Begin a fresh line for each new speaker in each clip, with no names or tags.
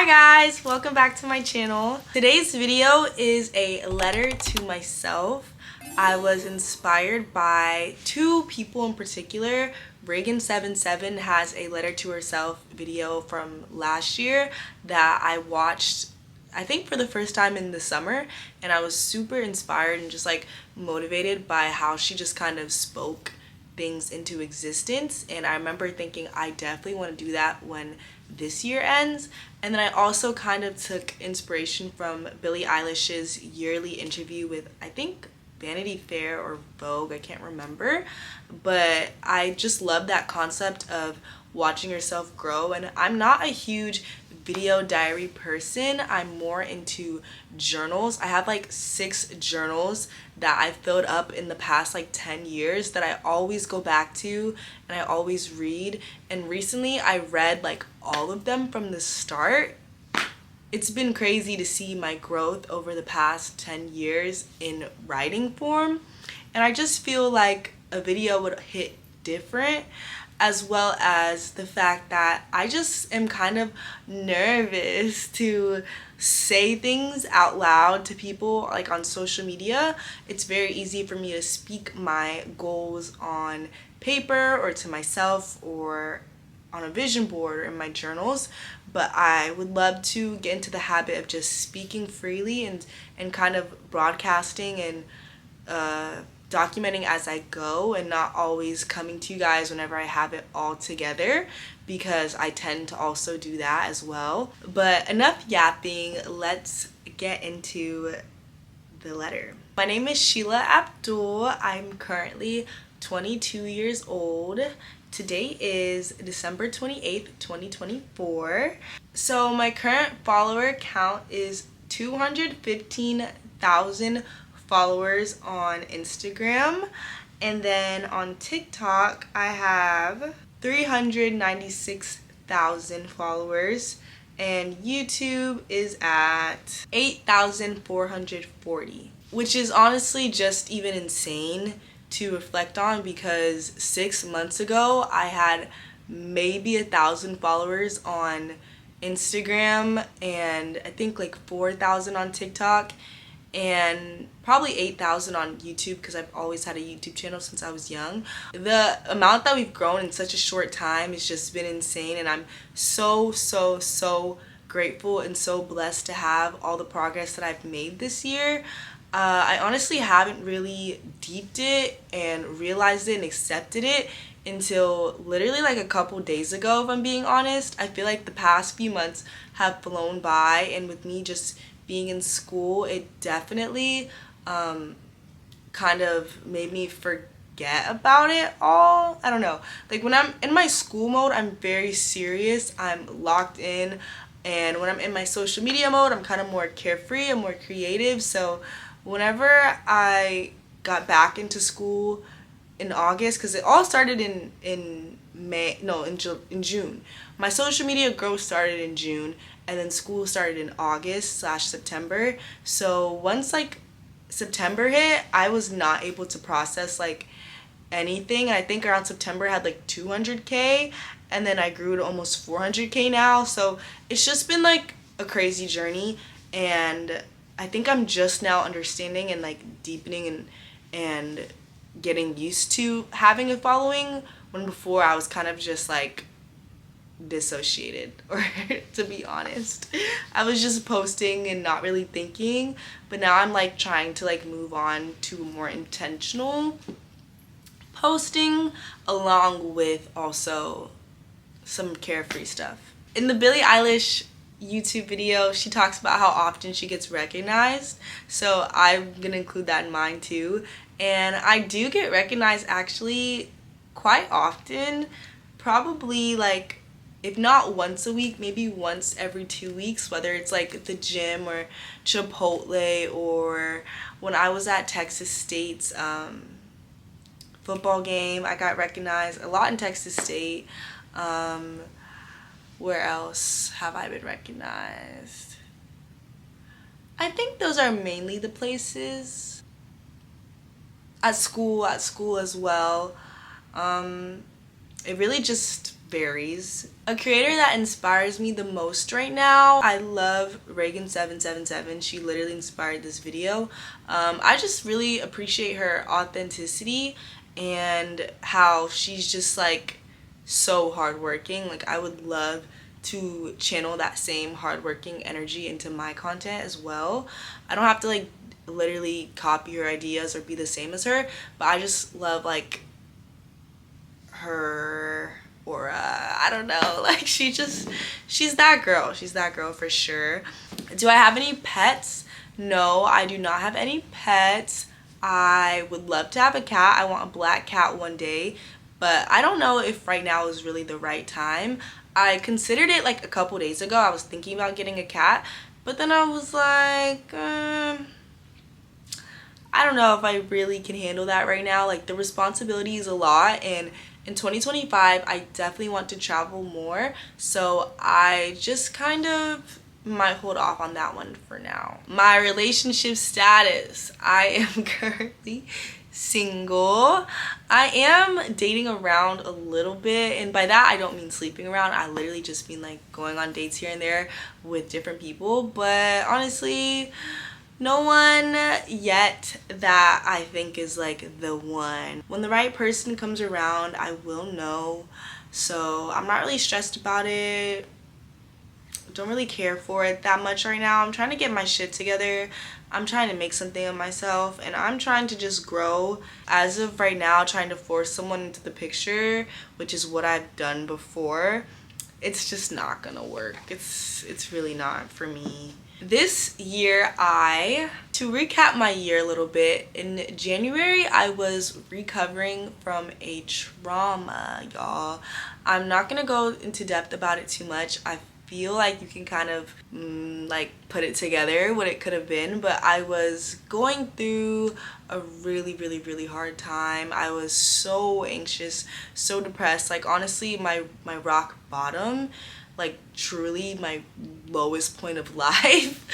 Hi guys, welcome back to my channel. Today's video is a letter to myself. I was inspired by two people in particular. Reagan77 has a letter to herself video from last year that I watched, I think, for the first time in the summer, and I was super inspired and just like motivated by how she just kind of spoke things into existence. And I remember thinking I definitely want to do that when this year ends. And then I also kind of took inspiration from Billie Eilish's yearly interview with, I think, Vanity Fair or Vogue, I can't remember, but I just love that concept of watching yourself grow. And I'm not a huge video diary person. I'm more into journals. I have like 6 journals that I've filled up in the past like 10 years that I always go back to and I always read. And recently I read like all of them from the start. It's been crazy to see my growth over the past 10 years in writing form, and I just feel like a video would hit different, as well as the fact that I just am kind of nervous to say things out loud to people like on social media. It's very easy for me to speak my goals on paper or to myself or on a vision board or in my journals, but I would love to get into the habit of just speaking freely and kind of broadcasting and documenting as I go, and not always coming to you guys whenever I have it all together, because I tend to also do that as well. But enough yapping, let's get into the letter. My name is Sheila Abdul. I'm currently 22 years old. Today is December 28th, 2024. So my current follower count is 215,000 followers on Instagram. And then on TikTok, I have 396,000 followers. And YouTube is at 8,440, which is honestly just even insane to reflect on, because 6 months ago I had maybe 1,000 followers on Instagram and I think like 4,000 on TikTok and probably 8,000 on YouTube, because I've always had a YouTube channel since I was young. The amount that we've grown in such a short time has just been insane, and I'm so grateful and so blessed to have all the progress that I've made this year. I honestly haven't really deeped it and realized it and accepted it until literally like a couple days ago, if I'm being honest. I feel like the past few months have flown by, and with me just being in school, it definitely kind of made me forget about it all. I don't know. Like when I'm in my school mode, I'm very serious. I'm locked in. And when I'm in my social media mode, I'm kind of more carefree and more creative. So whenever I got back into school in August, because it all started in June. My social media growth started in June, and then school started in August/September. So once like September hit, I was not able to process like anything. And I think around September I had like 200K, and then I grew to almost 400K now. So it's just been like a crazy journey, and I think I'm just now understanding and like deepening and getting used to having a following, when before I was kind of just like dissociated, or to be honest, I was just posting and not really thinking. But now I'm like trying to like move on to more intentional posting, along with also some carefree stuff. In the Billie Eilish YouTube video, she talks about how often she gets recognized, so I'm gonna include that in mine too. And I do get recognized actually quite often, probably like if not once a week, maybe once every 2 weeks, whether it's like at the gym or Chipotle, or when I was at Texas State's football game, I got recognized a lot in Texas State. Where else have I been recognized? I think those are mainly the places. At school as well. It really just varies. A creator that inspires me the most right now, I love Reagan777. She literally inspired this video. I just really appreciate her authenticity and how she's just like so hardworking. Like, I would love to channel that same hardworking energy into my content as well. I don't have to like literally copy her ideas or be the same as her, but I just love like her aura. I don't know, like she's that girl. She's that girl for sure. Do I have any pets? No, I do not have any pets. I would love to have a cat. I want a black cat one day, but I don't know if right now is really the right time. I considered it like a couple days ago. I was thinking about getting a cat, but then I was like, I don't know if I really can handle that right now. Like, the responsibility is a lot, and in 2025 I definitely want to travel more, so I just kind of might hold off on that one for now. My relationship status: I am currently single. I am dating around a little bit, and by that I don't mean sleeping around. I literally just mean like going on dates here and there with different people, but honestly no one yet that I think is like the one. When the right person comes around, I will know, so I'm not really stressed about it. Don't really care for it that much right now. I'm trying to get my shit together. I'm trying to make something of myself, and I'm trying to just grow. As of right now, trying to force someone into the picture, which is what I've done before, it's just not gonna work. It's really not for me. This year, to recap my year a little bit, in January I was recovering from a trauma, y'all. I'm not gonna go into depth about it too much. I feel like you can kind of like put it together what it could have been, but I was going through a really hard time. I was so anxious, so depressed. Like, honestly, my rock bottom, like truly my lowest point of life.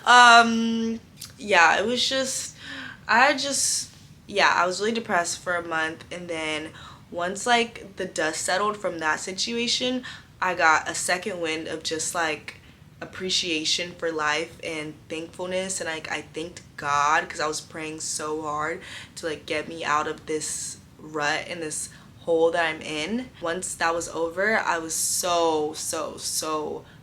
Yeah, it was just, I was really depressed for a month, and then once like the dust settled from that situation, I got a second wind of just like appreciation for life and thankfulness, and like I thanked God because I was praying so hard to like get me out of this rut and this hole that I'm in. Once that was over, I was so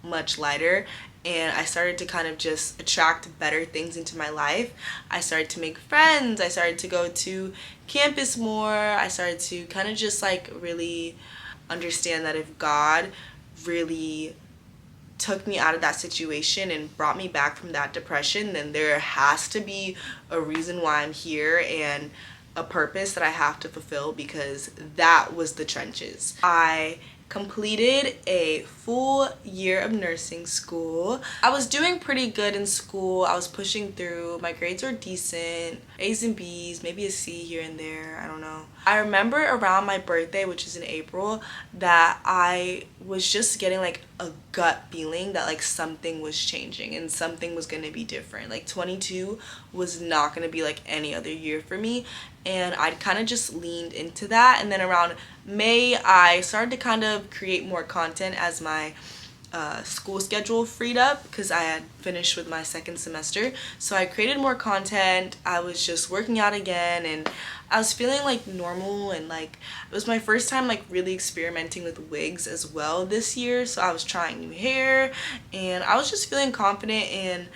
much lighter, and I started to kind of just attract better things into my life. I started to make friends. I started to go to campus more. I started to kind of just like really understand that if God really took me out of that situation and brought me back from that depression, then there has to be a reason why I'm here and a purpose that I have to fulfill, because that was the trenches. I completed a full year of nursing school. I was doing pretty good in school. I was pushing through. My grades were decent, A's and B's, maybe a C here and there, I don't know. I remember around my birthday, which is in April, that I was just getting like a gut feeling that like something was changing and something was going to be different. Like 22 was not going to be like any other year for me, and I'd kind of just leaned into that. And then around May, I started to kind of create more content as my school schedule freed up, because I had finished with my second semester. So I created more content. I was just working out again, and I was feeling like normal, and like it was my first time like really experimenting with wigs as well this year. So I was trying new hair, and I was just feeling confident and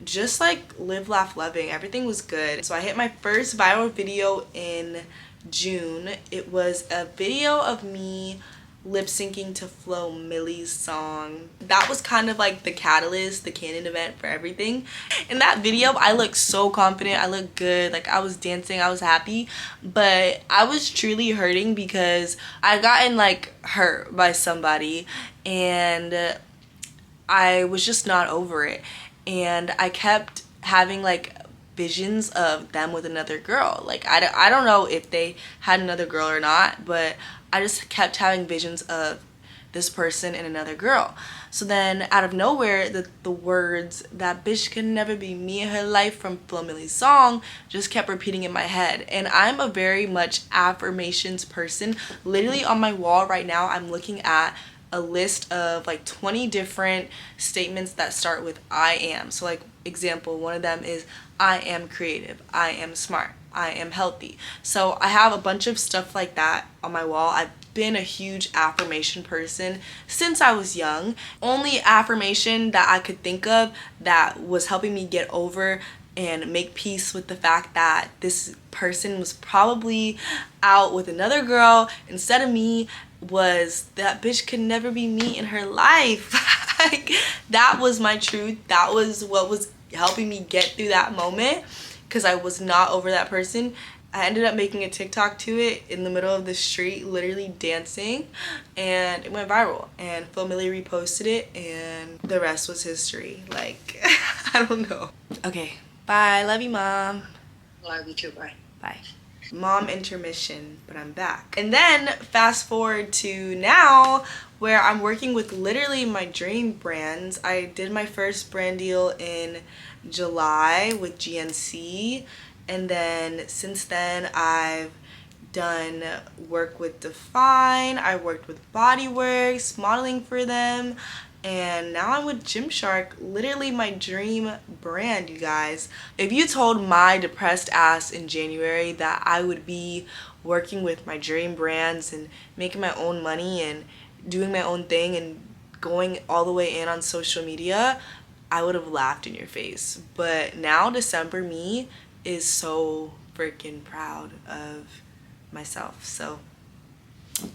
just like live, laugh, loving. Everything was good. So I hit my first viral video in June. It was a video of me lip syncing to Flo Millie's song. That was kind of like the catalyst, the canon event for everything. In that video, I looked so confident. I looked good. Like, I was dancing. I was happy. But I was truly hurting because I gotten like hurt by somebody, and I was just not over it. And I kept having like visions of them with another girl. Like, I don't know if they had another girl or not, but I just kept having visions of this person and another girl. So then out of nowhere, the words "that bitch can never be me in her life" from Flo Milli's song just kept repeating in my head. And I'm a very much affirmations person. Literally on my wall right now, I'm looking at a list of like 20 different statements that start with "I am." So like example, one of them is "I am creative," "I am smart," "I am healthy." So I have a bunch of stuff like that on my wall. I've been a huge affirmation person since I was young. Only affirmation that I could think of that was helping me get over and make peace with the fact that this person was probably out with another girl instead of me was "that bitch could never be me in her life." Like, that was my truth. That was what was helping me get through that moment, because I was not over that person. I ended up making a TikTok to it in the middle of the street, literally dancing, and it went viral. And Flo Milli reposted it, and the rest was history. Like, I don't know. Okay, bye. Love you, Mom.
Love you too. Bye.
Bye. Mom intermission, but I'm back. And then fast forward to now, where I'm working with literally my dream brands. I did my first brand deal in July with GNC. And then since then, I've done work with Define, I worked with Bodyworks, modeling for them, and now I'm with Gymshark, literally my dream brand, you guys. If you told my depressed ass in January that I would be working with my dream brands and making my own money and doing my own thing and going all the way in on social media, I would have laughed in your face. But now December me is so freaking proud of myself. So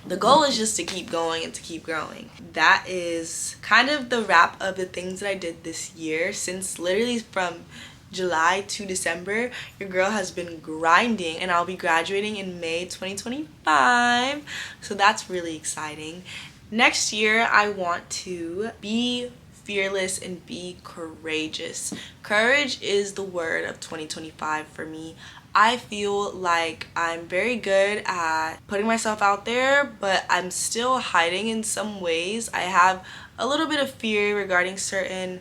the goal is just to keep going and to keep growing. That is kind of the wrap of the things that I did this year. Since literally from July to December, your girl has been grinding, and I'll be graduating in May 2025. So that's really exciting. Next year, I want to be fearless and be courageous. Courage is the word of 2025 for me. I feel like I'm very good at putting myself out there, but I'm still hiding in some ways. I have a little bit of fear regarding certain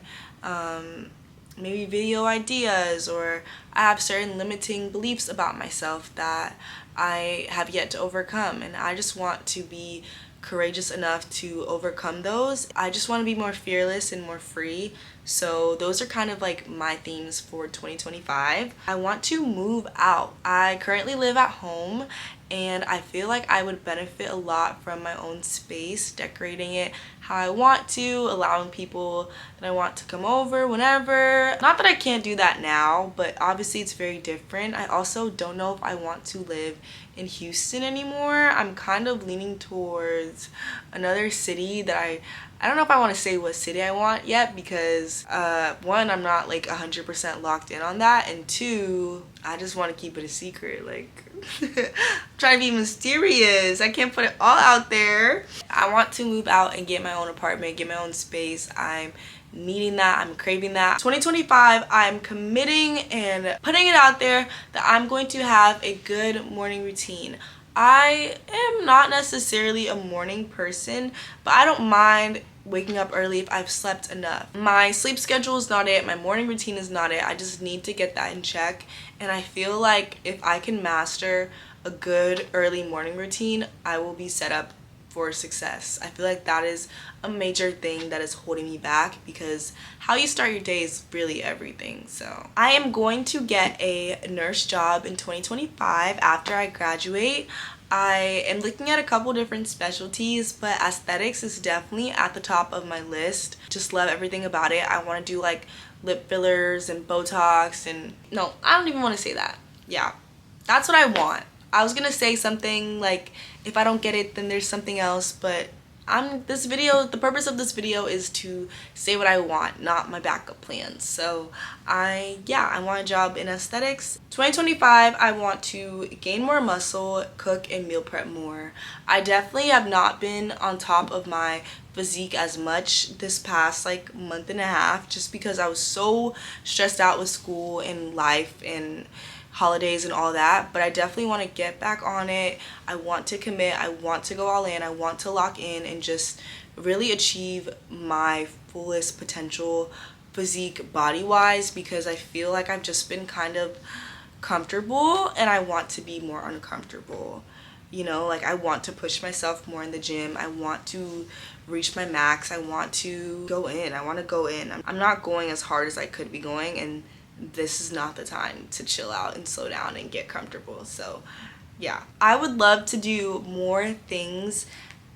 maybe video ideas, or I have certain limiting beliefs about myself that I have yet to overcome, and I just want to be courageous enough to overcome those. I just want to be more fearless and more free. So those are kind of like my themes for 2025. I want to move out. I currently live at home, and I feel like I would benefit a lot from my own space, decorating it how I want to, allowing people that I want to come over whenever. Not that I can't do that now, but obviously it's very different. I also don't know if I want to live in Houston anymore. I'm kind of leaning towards another city that I don't know if I want to say what city I want yet, because one, I'm not like 100% locked in on that, and two, I just want to keep it a secret. Like, I'm trying to be mysterious. I can't put it all out there. I want to move out and get my own apartment, get my own space. I'm needing that. I'm craving that. 2025, I'm committing and putting it out there that I'm going to have a good morning routine. I am not necessarily a morning person, but I don't mind waking up early if I've slept enough. My sleep schedule is not it. My morning routine is not it. I just need to get that in check. And I feel like if I can master a good early morning routine, I will be set up for success. I feel like that is a major thing that is holding me back, because how you start your day is really everything. So I am going to get a nurse job in 2025 after I graduate. I am looking at a couple different specialties, but aesthetics is definitely at the top of my list. Just love everything about it. I want to do like lip fillers and Botox, and no, I don't even want to say that. Yeah, that's what I want. I was gonna say something like, if I don't get it, then there's something else, but the purpose of this video is to say what I want, not my backup plans. So I want a job in aesthetics. 2025, I want to gain more muscle, cook, and meal prep more. I definitely have not been on top of my physique as much this past like month and a half, just because I was so stressed out with school and life and holidays and all that, but I definitely want to get back on it. I want to commit. I want to go all in. I want to lock in and just really achieve my fullest potential physique body wise, because I feel like I've just been kind of comfortable and I want to be more uncomfortable. You know, like I want to push myself more in the gym. I want to reach my max. I want to go in. I want to go in. I'm not going as hard as I could be going, and this is not the time to chill out and slow down and get comfortable. So yeah, I would love to do more things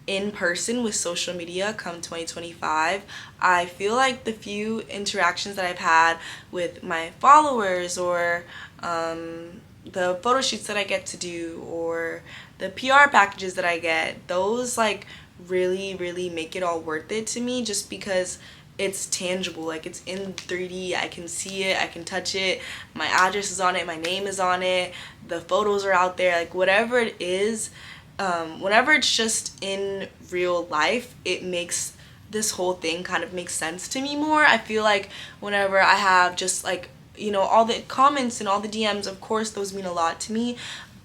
in person with social media come 2025. I feel like the few interactions that I've had with my followers, or the photo shoots that I get to do, or the PR packages that I get, those like really make it all worth it to me, just because it's tangible. Like it's in 3D, I can see it, I can touch it, my address is on it, my name is on it, the photos are out there, like whatever it is. Whenever it's just in real life, it makes this whole thing kind of make sense to me more. I feel like whenever I have just like, you know, all the comments and all the DMs, of course those mean a lot to me,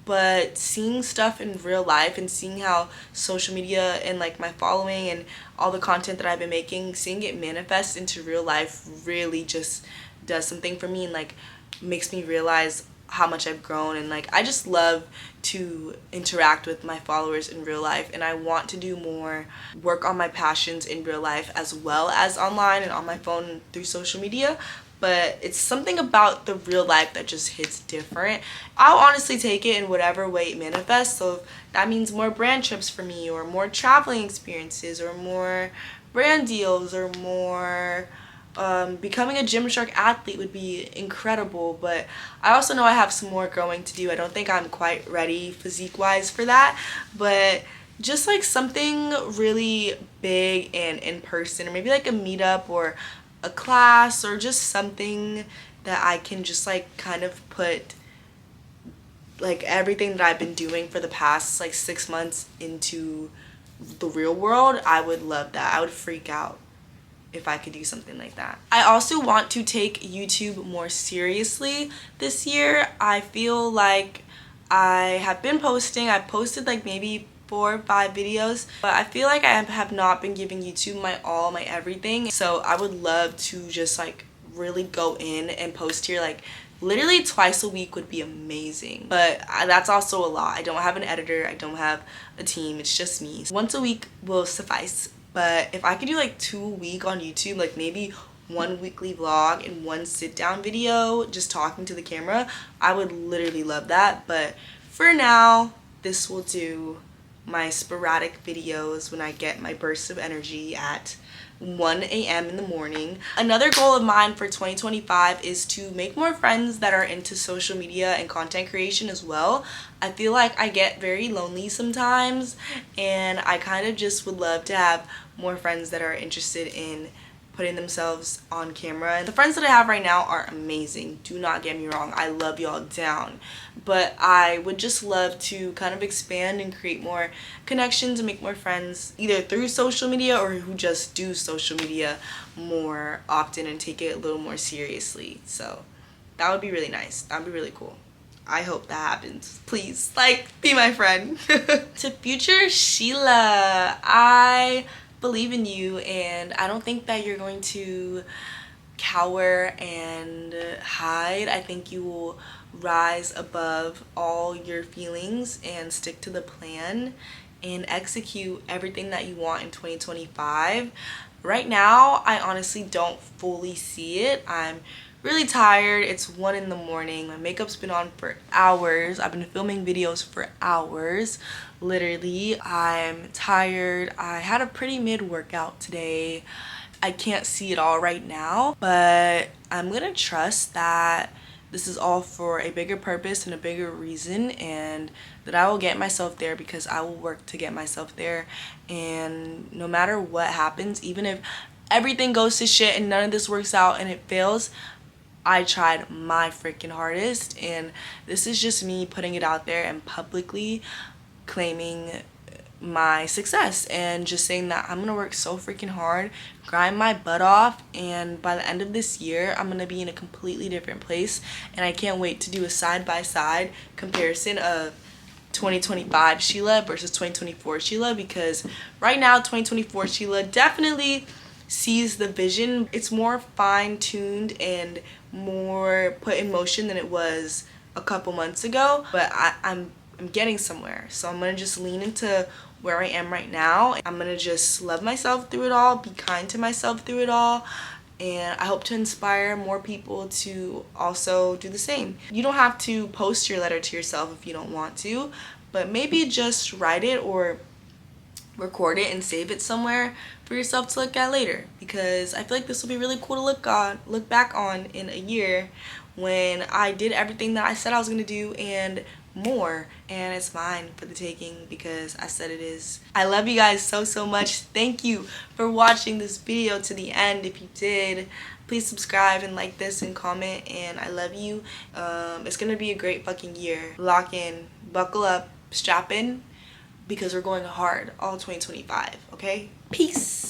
but seeing stuff in real life and seeing how social media and like my following and all the content that I've been making, seeing it manifest into real life really just does something for me, and like makes me realize how much I've grown. And like I just love to interact with my followers in real life, and I want to do more work on my passions in real life as well as online and on my phone through social media. But it's something about the real life that just hits different. I'll honestly take it in whatever way it manifests. So if that means more brand trips for me, or more traveling experiences, or more brand deals, or more becoming a Gymshark athlete would be incredible. But I also know I have some more growing to do. I don't think I'm quite ready physique wise for that, but just like something really big and in person, or maybe like a meetup or a class, or just something that I can just like kind of put like everything that I've been doing for the past like 6 months into the real world. I would love that. I would freak out if I could do something like that. I also want to take YouTube more seriously this year. I feel like I have been posting. I posted like maybe 4 or 5 videos, but I feel like I have not been giving YouTube my all, my everything. So I would love to just like really go in and post here like literally twice a week would be amazing. But that's also a lot. I don't have an editor, I don't have a team, it's just me. Once a week will suffice. But if I could do like 2 a week on YouTube, like maybe 1 weekly vlog and 1 sit down video just talking to the camera, I would literally love that. But for now, this will do my sporadic videos when I get my bursts of energy at 1 a.m. in the morning. Another goal of mine for 2025 is to make more friends that are into social media and content creation as well. I feel like I get very lonely sometimes, and I kind of just would love to have more friends that are interested in putting themselves on camera. And the friends that I have right now are amazing, do not get me wrong, I love y'all down, but I would just love to kind of expand and create more connections and make more friends either through social media, or who just do social media more often and take it a little more seriously. So that would be really nice. That would be really cool. I hope that happens. Please, like, be my friend. To future Sheila, I believe in you, and I don't think that you're going to cower and hide. I think you will rise above all your feelings and stick to the plan and execute everything that you want in 2025. Right now, I honestly don't fully see it. I'm really tired. It's 1 in the morning. My makeup's been on for hours. I've been filming videos for hours. Literally, I'm tired. I had a pretty mid workout today. I can't see it all right now, but I'm gonna trust that this is all for a bigger purpose and a bigger reason, and that I will get myself there because I will work to get myself there. And no matter what happens, even if everything goes to shit and none of this works out and it fails, I tried my freaking hardest, and this is just me putting it out there and publicly claiming my success, and just saying that I'm gonna work so freaking hard, grind my butt off, and by the end of this year I'm gonna be in a completely different place. And I can't wait to do a side-by-side comparison of 2025 Sheila versus 2024 Sheila, because right now 2024 Sheila definitely sees the vision. It's more fine-tuned and more put in motion than it was a couple months ago, but I'm getting somewhere. So I'm gonna just lean into where I am right now. I'm gonna just love myself through it all, be kind to myself through it all, and I hope to inspire more people to also do the same. You don't have to post your letter to yourself if you don't want to, but maybe just write it or record it and save it somewhere for yourself to look at later, because I feel like this will be really cool to look back on in a year when I did everything that I said I was gonna do and more, and it's mine for the taking because I said it is. I love you guys so much. Thank you for watching this video to the end. If you did, please subscribe and like this and comment, and I love you. It's gonna be a great fucking year. Lock in, buckle up, strap in, because we're going hard all 2025, okay? Peace.